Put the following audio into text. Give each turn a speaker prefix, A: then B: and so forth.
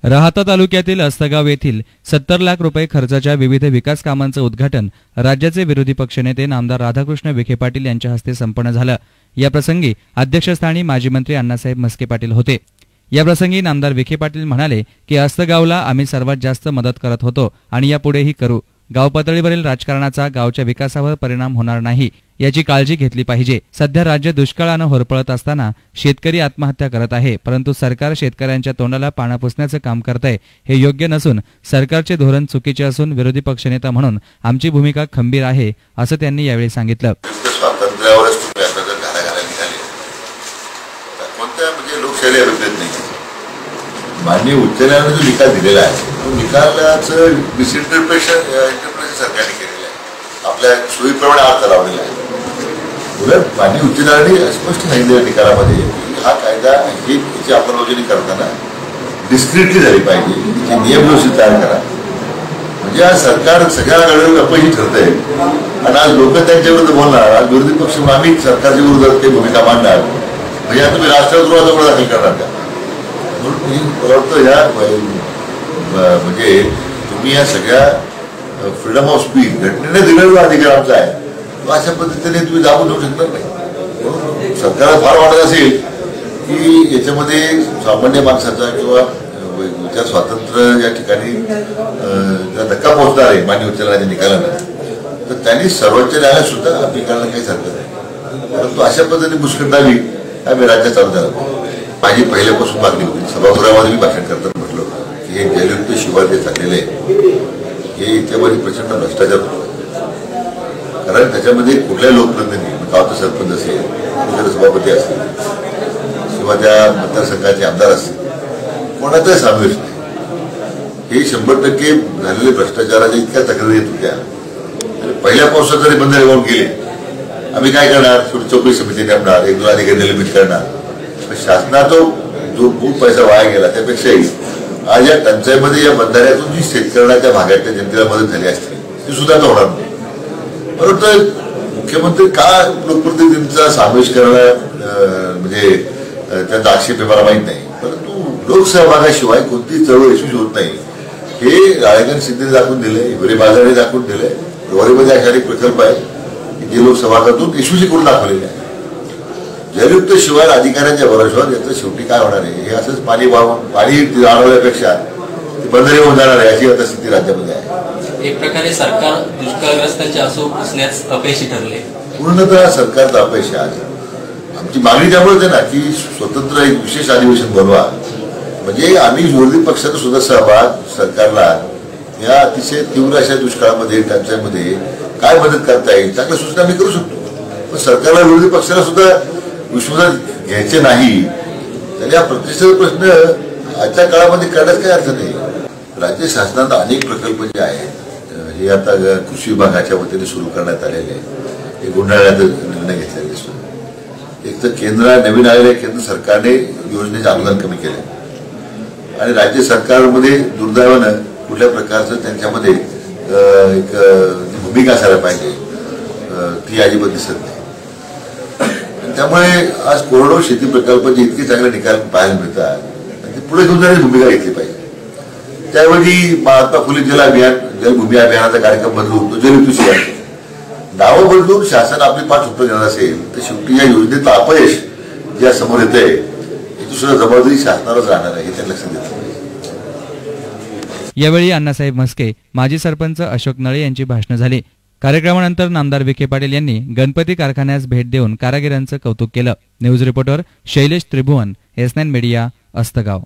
A: राहाता तालुक्यातील अस्तगाव येथील 70 लाख रुपये खर्चाच्या विविध विकास कामांचं उद्घाटन राज्याचे विरोधी पक्षनेते नामदार राधाकृष्ण विखे पाटील यांच्या हस्ते संपन्न झालं। या प्रसंगी अध्यक्षस्थानी माजी मंत्री अण्णासाहेब म्हस्के पाटील होते। या प्रसंगी नामदार विखे पाटील म्हणाले की अस्तगावला आम्ही सर्वात जास्त मदत करत होतो आणि यापुढेही करू। गाव पातळीवरील राजकारणाचा गावच्या विकासावर परिणाम होणार नाही याची काळजी घेतली पाहिजे। सध्या राज्य दुष्काळानं होरपळत असताना शेतकरी आत्महत्या करत आहे, परंतु सरकार शेतकऱ्यांच्या तोंडाला पाणी पुसण्याचं काम करतंय। हे योग्य नसून सरकारचे धोरण चुकीचे असून विरोधी पक्षनेता म्हणून आमची भूमिका खंबीर आहे असं त्यांनी यावेळी सांगितलं।
B: स्वातंत्र्यावरच तुम्ही आता जर घाला निघाले कोणत्या म्हणजे लोकशाही अभिप्रेत नाही। माननीय उच्च न्यायालयाने जो निकाल दिलेला आहे तो निकालाचं मिसइंटरप्रिटेशन सरकारने केलेलं आहे, आपल्या सोयीप्रमाणे अर्थ लावलेला आहे। उलट माननीय उच्च न्यायालयाने स्पष्ट सांगितलेल्या निकालामध्ये की हा कायदा ही याची अंमलबजावणी करताना डिस्क्रिटली झाली पाहिजे, त्याचे नियम व्यवस्थित तयार करा। म्हणजे आज सरकार सगळ्या घडवून अपयशी ठरतंय आणि आज लोक त्यांच्या विरुद्ध बोलणार, आज विरोधी पक्ष आम्ही सरकारच्या विरोधात काही भूमिका मांडणार, म्हणजे आता तुम्ही राष्ट्रद्रोहाचा गुन्हा दाखल करणार का? म्हणून मी वाटतं या म्हणजे तुम्ही या सगळ्या फ्रीडम ऑफ स्पीच घटनेने दिलेला अधिकार आमचा आहे, तो अशा पद्धतीने तुम्ही दाबून ठेवू शकणार नाही। सरकारला फार वाटत असेल की याच्यामध्ये सामान्य माणसाचा किंवा विचार स्वातंत्र्य या ठिकाणी धक्का पोहोचणार आहे माननीय उच्च न्यायालयाच्या निकालानं, तर त्यांनी सर्वोच्च न्यायालयात सुद्धा निकालाला काही हरकत नाही, परंतु अशा पद्धतीने मुस्कटावी आम्ही राज्यात चालू झाला। माझी पहिल्यापासून मागणी होती, सभागृहामध्ये मी भाषण करताना म्हटलं की हे जययुक्त शिवार जे चाललेले आहे हे इत्यामध्ये प्रचंड भ्रष्टाचार होतो, कारण त्याच्यामध्ये कुठल्या लोकप्रतिनिधी गावचा सरपंच असेल, कुठले सभापती असतील किंवा त्या मतदारसंघाचे आमदार असतील, कोणाचाही समावेश नाही। हे 100% झालेले भ्रष्टाचाराच्या इतक्या तक्रारी येत होत्या आणि पहिल्या पावसात जरी बंद रेवून गेले, आम्ही काय करणार? छोटी चौकशी समिती नेमणार, 1-2 अधिकारी निलंबित करणार। शासनाचा जो खूप पैसा वाया गेला त्यापेक्षाही आज या टंचाईमध्ये या बंधाऱ्यातून जी शेतकऱ्यांच्या भागातल्या जनतेला मदत झाली असते ती सुद्धा होणार नाही। परंतु मुख्यमंत्री का लोकप्रतिनिधींचा समावेश करणं म्हणजे त्यांचा आक्षेप आहे मला माहीत नाही, परंतु लोकसहभागाशिवाय कोणतीही चळवळ यशस्वी होत नाही हे राळेगण सिद्धीने दाखवून दिले, हिवरे बाजाराने दाखवून दिले। प्रभारीमध्ये अशा अनेक प्रकल्प आहेत जे लोकसहभागातून यशस्वी करून दाखवलेले आहे। जलयुक्त शिवार अधिकाऱ्यांच्या भरोश्यावर याचं शेवटी काय होणार आहे? हे असंच पाणी जाणवल्यापेक्षा बंदरे होऊन जाणार आहे अशी आता स्थिती राज्यामध्ये आहे।
C: एक प्रकारे सरकार दुष्काळग्रस्तांच्या आसू पुसण्यास अपयशी ठरले,
B: पूर्णतः सरकारचं अपयश आहे। आमची मागणी त्यामुळेच आहे ना की स्वतंत्र एक विशेष अधिवेशन बोलवा, म्हणजे आम्ही विरोधी पक्षाचा सुद्धा सहभाग सरकारला या अतिशय तीव्र अशा दुष्काळामध्ये टंचाईमध्ये काय मदत करता येईल चांगल्या सूचना आम्ही करू शकतो, पण सरकारला विरोधी पक्षाला सुद्धा विश्वासात घ्यायचे नाही, तर या प्रतिष्ठेचा प्रश्न आजच्या काळामध्ये करण्यास काही अर्थ नाही। राज्य शासनात अनेक प्रकल्प जे आहेत हे आता कृषी विभागाच्या वतीने सुरू करण्यात आलेले आहे, हे गुंडाळण्याचा निर्णय घेतलेला दिसतो। एक तर नवीन आलेल्या केंद्र सरकारने योजनेचे अनुदान कमी केले आणि राज्य सरकारमध्ये दुर्दैवानं कुठल्या प्रकारचं त्यांच्यामध्ये एक भूमिका असायला पाहिजे ती अजिबात दिसत नाही। त्यामुळे आज कोरडवाहू शेती प्रकल्पाचे इतके चांगले निकाल पाहायला मिळतात, ते पुढे घेऊन जाण्याची भूमिका घेतली पाहिजे। त्यावेळी महात्मा फुले जलभूमी अभियानाचा कार्यक्रम बदलून तो जलयुक्त शिवार नावं बदलून शासन आपली पाठ उत्तर देणार असेल तर शेवटी या योजनेचं अपयश ज्या समोर येत आहे याची सुद्धा जबाबदारी शासनावरच राहणार आहे, हे त्यांना लक्षात घेतलं पाहिजे।
A: यावेळी अण्णासाहेब म्हस्के, माजी सरपंच अशोक नळे यांची भाषणं झाली। कार्यक्रमानंतर नामदार विखे पाटील यांनी गणपती कारखान्यास भेट देऊन कारागिरांचं कौतुक केलं। न्यूज रिपोर्टर शैलेश त्रिभुवन, S9 मीडिया, अस्तगाव।